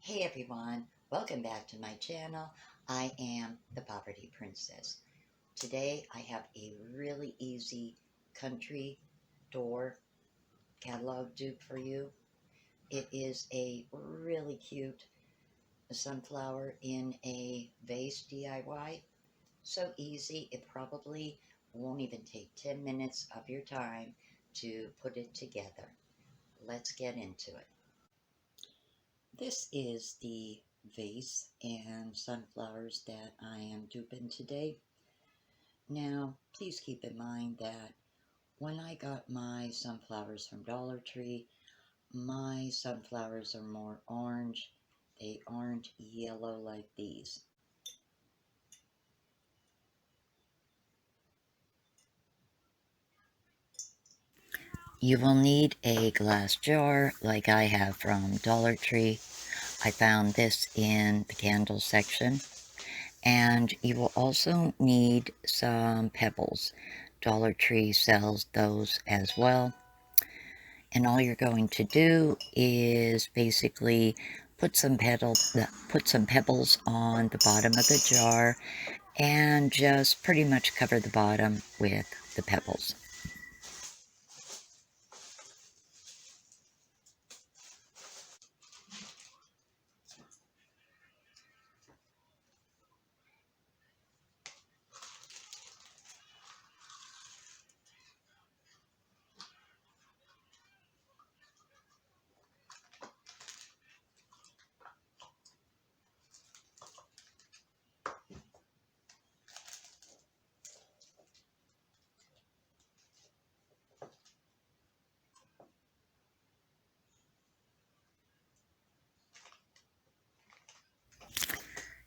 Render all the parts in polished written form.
Hey everyone, welcome back to my channel. I am the Poverty Princess. Today I have a really easy country door catalog dupe for you. It is a really cute sunflower in a vase DIY. So easy, it probably won't even take 10 minutes of your time to put it together. Let's get into it. This is the vase and sunflowers that I am duping today. Now, please keep in mind that when I got my sunflowers from Dollar Tree, my sunflowers are more orange. They aren't yellow like these. You will need a glass jar like I have from Dollar Tree. I found this in the candle section. And you will also need some pebbles. Dollar Tree sells those as well. And all you're going to do is basically put some pebbles on the bottom of the jar and just pretty much cover the bottom with the pebbles.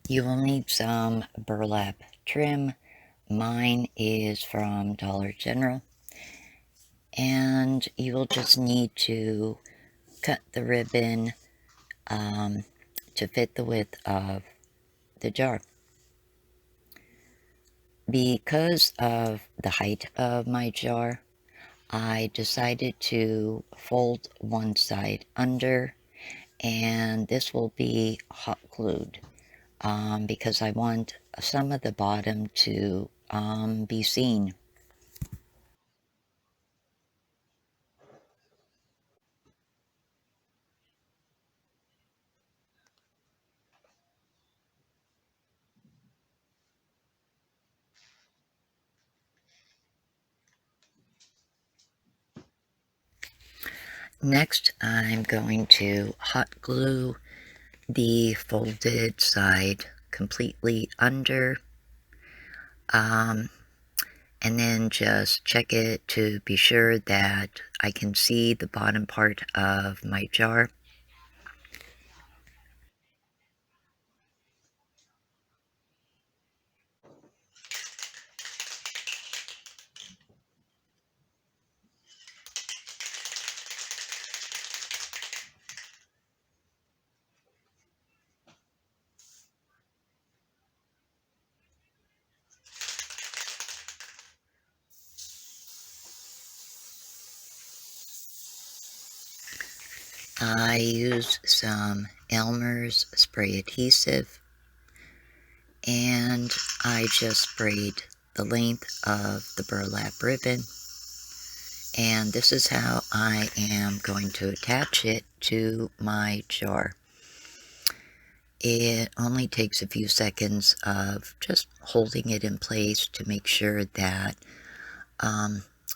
You will need some burlap trim. Mine is from Dollar General. And you will just need to cut the ribbon to fit the width of the jar. Because of the height of my jar, I decided to fold one side under, and this will be hot glued because I want some of the bottom to be seen. Next, I'm going to hot glue the folded side completely under, and then just check it to be sure that I can see the bottom part of my jar. I use some Elmer's spray adhesive, and I just sprayed the length of the burlap ribbon, and this is how I am going to attach it to my jar. It only takes a few seconds of just holding it in place to make sure that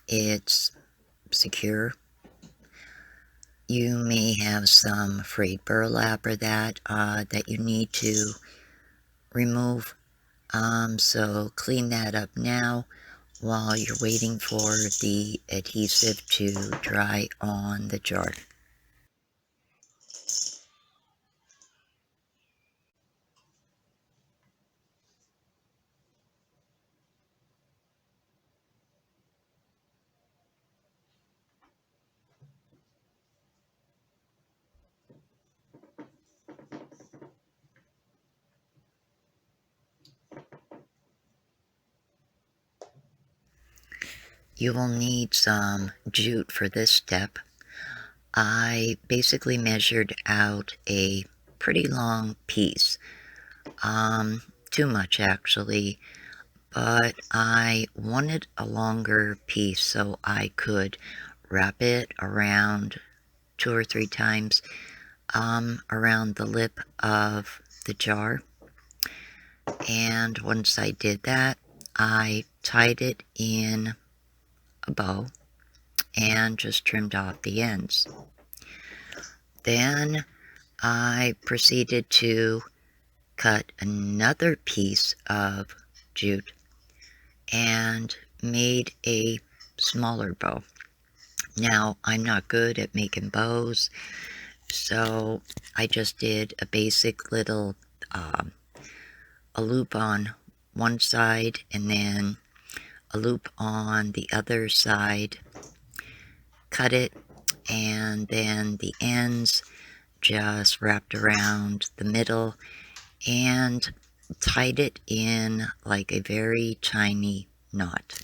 it's secure. You may have some frayed burlap or that you need to remove. So clean that up now while you're waiting for the adhesive to dry on the jar. You will need some jute for this step. I basically measured out a pretty long piece. Too much actually, but I wanted a longer piece so I could wrap it around 2 or 3 times around the lip of the jar. And once I did that, I tied it in a bow and just trimmed off the ends. Then I proceeded to cut another piece of jute and made a smaller bow. Now, I'm not good at making bows, so I just did a basic little a loop on one side and then a loop on the other side, cut it, and then the ends just wrapped around the middle and tied it in like a very tiny knot.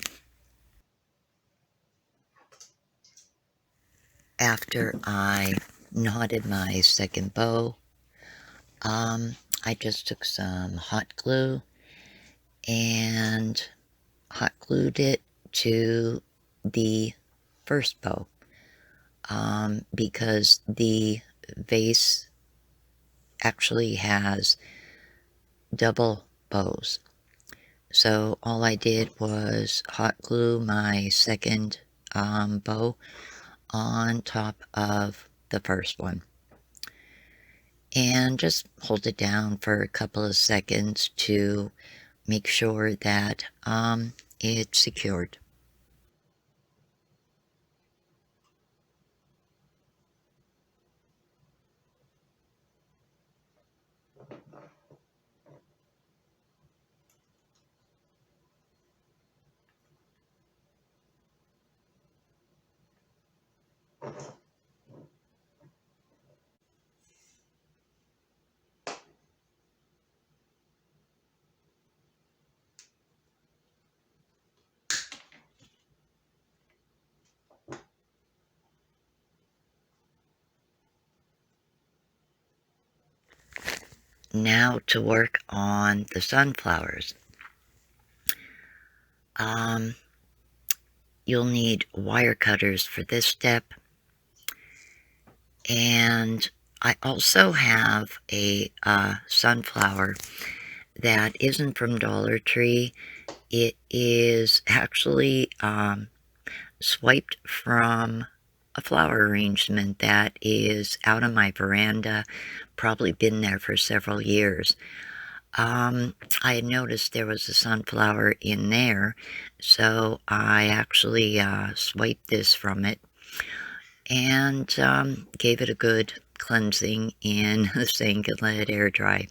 After I knotted my second bow, I just took some hot glue and hot glued it to the first bow, because the vase actually has double bows. So all I did was hot glue my second bow on top of the first one and just hold it down for a couple of seconds to make sure that it's secured. Now to work on the sunflowers. You'll need wire cutters for this step, and I also have a sunflower that isn't from Dollar Tree. It is actually swiped from a flower arrangement that is out on my veranda, probably been there for several years. I had noticed there was a sunflower in there, so I actually swiped this from it and gave it a good cleansing in the sink and let it air dry.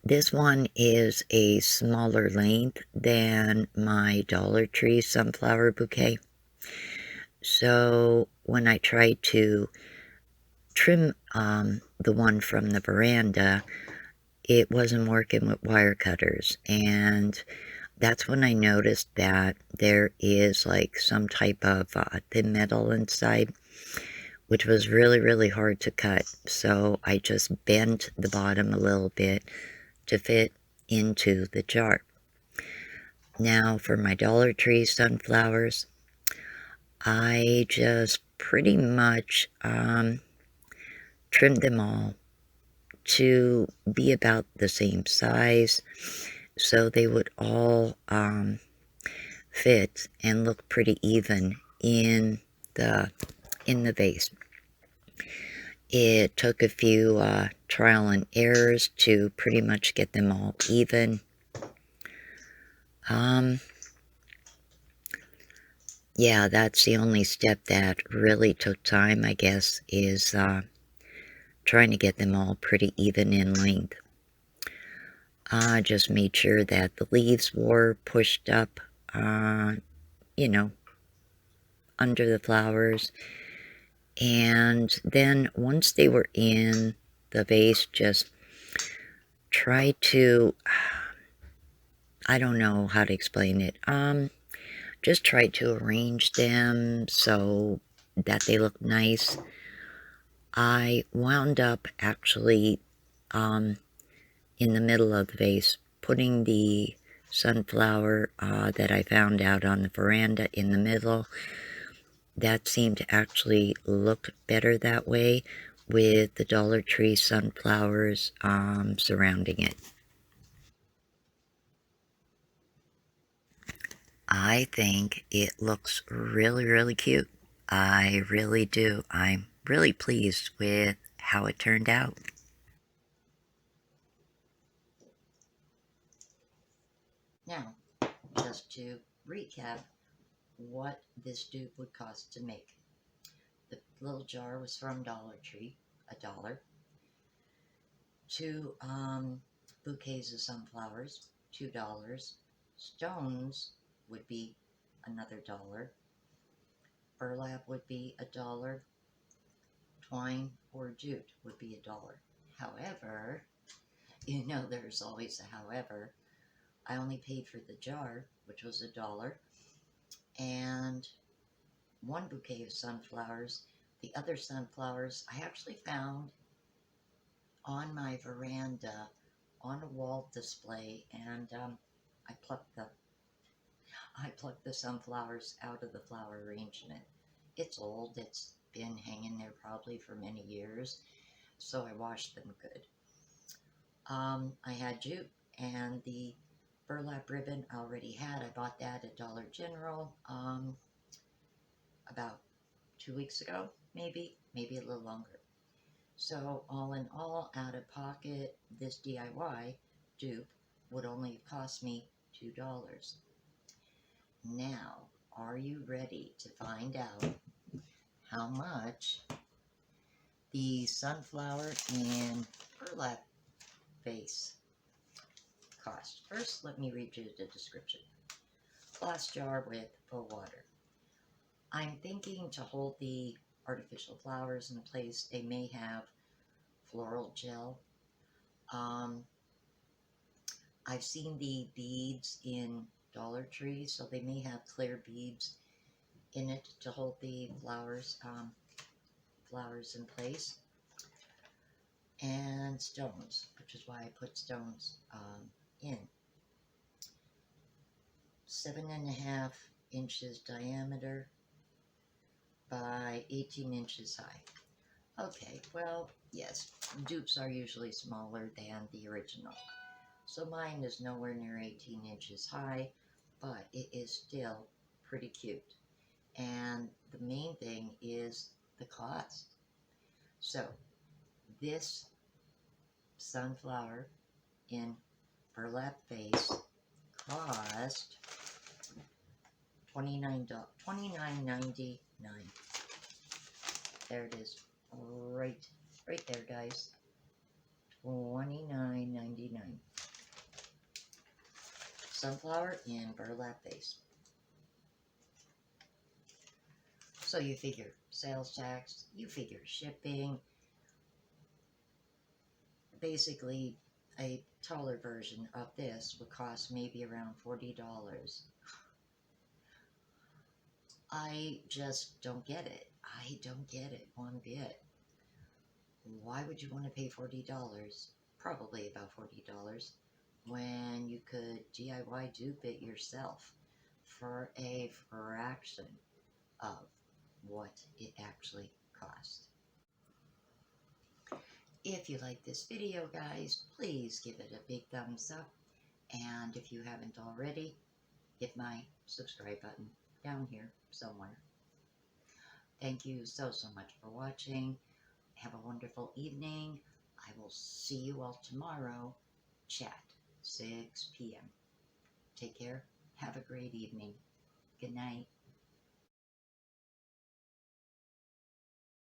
This one is a smaller length than my Dollar Tree sunflower bouquet. So when I tried to trim the one from the veranda, it wasn't working with wire cutters. And that's when I noticed that there is like some type of thin metal inside, which was really, really hard to cut. So I just bent the bottom a little bit to fit into the jar. Now for my Dollar Tree sunflowers, I just pretty much trimmed them all to be about the same size so they would all fit and look pretty even in the vase. It took a few trial and errors to pretty much get them all even. Yeah, that's the only step that really took time, I guess, is trying to get them all pretty even in length. I just made sure that the leaves were pushed up, you know, under the flowers. And then once they were in the vase, just try to, I don't know how to explain it. Just try to arrange them so that they look nice. I wound up actually in the middle of the vase, putting the sunflower that I found out on the veranda in the middle. That seemed to actually look better that way, with the Dollar Tree sunflowers surrounding it. I think it looks really, really cute. I really do. I'm really pleased with how it turned out. Now, just to recap what this dupe would cost to make. The little jar was from Dollar Tree, $1. Two bouquets of sunflowers, $2. Stones would be another $1. Burlap would be $1. Twine or jute would be $1. However, you know there's always a however. I only paid for the jar, which was $1, and one bouquet of sunflowers. The other sunflowers I actually found on my veranda on a wall display, and I plucked the sunflowers out of the flower arrangement. It's old. It's been hanging there probably for many years, so I washed them good. I had jute and the burlap ribbon I already had. I bought that at Dollar General about 2 weeks ago, maybe a little longer. So all in all, out of pocket, this DIY dupe would only have cost me $2. Now, are you ready to find out how much the sunflower and burlap vase cost? First, let me read you the description. Glass jar with full water. I'm thinking to hold the artificial flowers in place, they may have floral gel. I've seen the beads in Dollar Tree, so they may have clear beads in it to hold the flowers in place. And stones, which is why I put stones in. 7.5 inches diameter by 18 inches high. Okay, well, yes, dupes are usually smaller than the original. So mine is nowhere near 18 inches high, but it is still pretty cute. And the main thing is the cost. So this sunflower in burlap vase cost $29.99. There it is, right there, guys. $29.99. Sunflower in burlap vase. So you figure sales tax, you figure shipping. Basically, a taller version of this would cost maybe around $40. I just don't get it. I don't get it one bit. Why would you want to pay $40? Probably about $40, when you could DIY dupe it yourself for a fraction of what it actually cost. If you like this video, guys, please give it a big thumbs up. And if you haven't already, hit my subscribe button down here somewhere. Thank you so much for watching. Have a wonderful evening. I will see you all tomorrow. Chat, 6 p.m. Take care. Have a great evening. Good night.